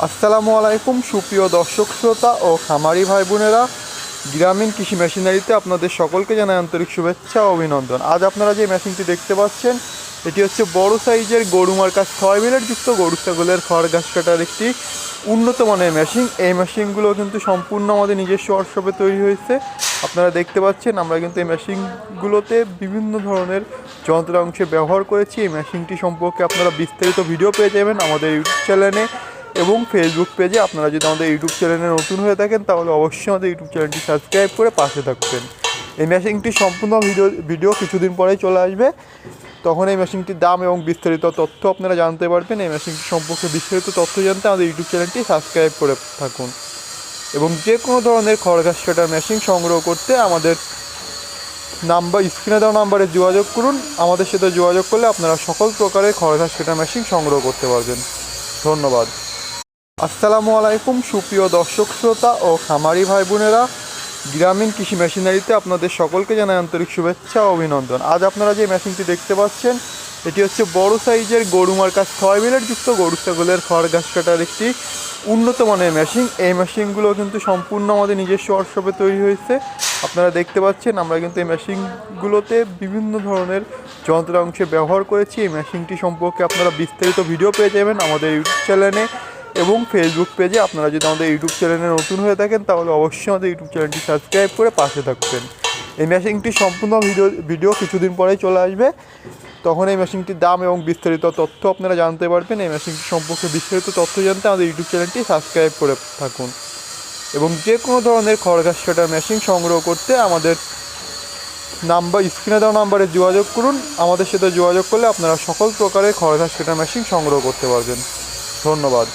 আসসালামু আলাইকুম সুপ্রিয় দর্শক শ্রোতা ও খামারি ভাই বোনেরা, গ্রামীণ কৃষি মেশিনারিতে আপনাদের সকলকে জানাই আন্তরিক শুভেচ্ছা ও অভিনন্দন। আজ আপনারা যে মেশিনটি দেখতে পাচ্ছেন এটি হচ্ছে বড় সাইজের গরু মার্কাস 6 মিটার যুক্ত গরু ছাগলের খড় ঘাস কাটার একটি উন্নত মানের মেশিন। এই মেশিনগুলো কিন্তু সম্পূর্ণ আমাদের নিজস্ব ওয়ার্কশপে তৈরি হয়েছে। আপনারা দেখতে পাচ্ছেন আমরা কিন্তু এই মেশিনগুলোতে বিভিন্ন ধরনের যন্ত্রাংশে ব্যবহার করেছি। এই মেশিনটি সম্পর্কে আপনারা বিস্তারিত ভিডিও পেয়ে যাবেন আমাদের ইউটিউব চ্যানেলে এবং ফেসবুক পেজে। আপনারা যদি আমাদের ইউটিউব চ্যানেলে নতুন হয়ে থাকেন তাহলে অবশ্যই আমাদের ইউটিউব চ্যানেলটি সাবস্ক্রাইব করে পাশে থাকবেন। এই মেশিনটি সম্পূর্ণ ভিডিও কিছুদিন পরেই চলে আসবে, তখন এই মেশিনটির দাম এবং বিস্তারিত তথ্য আপনারা জানতে পারবেন। এই মেশিনটি সম্পর্কে বিস্তারিত তথ্য জানতে আমাদের ইউটিউব চ্যানেলটি সাবস্ক্রাইব করে থাকুন এবং যে কোনো ধরনের খড় ঘাস কাটার মেশিন সংগ্রহ করতে আমাদের স্ক্রিনে দেওয়া নাম্বারে যোগাযোগ করুন। আমাদের সাথে যোগাযোগ করলে আপনারা সকল প্রকারের খড় ঘাস কাটার মেশিন সংগ্রহ করতে পারবেন। ধন্যবাদ। আসসালামু আলাইকুম সুপ্রিয় দর্শক শ্রোতা ও খামারি ভাই বোনেরা, গ্রামীণ কৃষি মেশিনারিতে আপনাদের সকলকে জানাই আন্তরিক শুভেচ্ছা ও অভিনন্দন। আজ আপনারা যে মেশিনটি দেখতে পাচ্ছেন এটি হচ্ছে বড় সাইজের গরু মার্কাস 6 মিটার যুক্ত গরু ছাগলের খড় ঘাস কাটার একটি উন্নত মানের মেশিন। এই মেশিনগুলো কিন্তু সম্পূর্ণ আমাদের নিজস্ব ওয়ার্কশপে তৈরি হয়েছে। আপনারা দেখতে পাচ্ছেন আমরা কিন্তু এই মেশিনগুলোতে বিভিন্ন ধরনের যন্ত্রাংশে ব্যবহার করেছি। এই মেশিনটি সম্পর্কে আপনারা বিস্তারিত ভিডিও পেয়ে যাবেন আমাদের ইউটিউব চ্যানেলে এবং ফেসবুক পেজে। আপনারা যদি আমাদের ইউটিউব চ্যানেলে নতুন হয়ে থাকেন তাহলে অবশ্যই আমাদের ইউটিউব চ্যানেলটি সাবস্ক্রাইব করে পাশে থাকবেন। এই মেশিনটি সম্পূর্ণ ভিডিও কিছুদিন পরেই চলে আসবে, তখন এই মেশিনটির দাম এবং বিস্তারিত তথ্য আপনারা জানতে পারবেন। এই মেশিনটি সম্পর্কে বিস্তারিত তথ্য জানতে আমাদের ইউটিউব চ্যানেলটি সাবস্ক্রাইব করে থাকুন এবং যে কোনো ধরনের খড় ঘাস কাটার মেশিন সংগ্রহ করতে আমাদের স্ক্রিনে দেওয়া নাম্বারে যোগাযোগ করুন। আমাদের সাথে যোগাযোগ করলে আপনারা সকল প্রকারের খড় ঘাস কাটার মেশিন সংগ্রহ করতে পারবেন। ধন্যবাদ।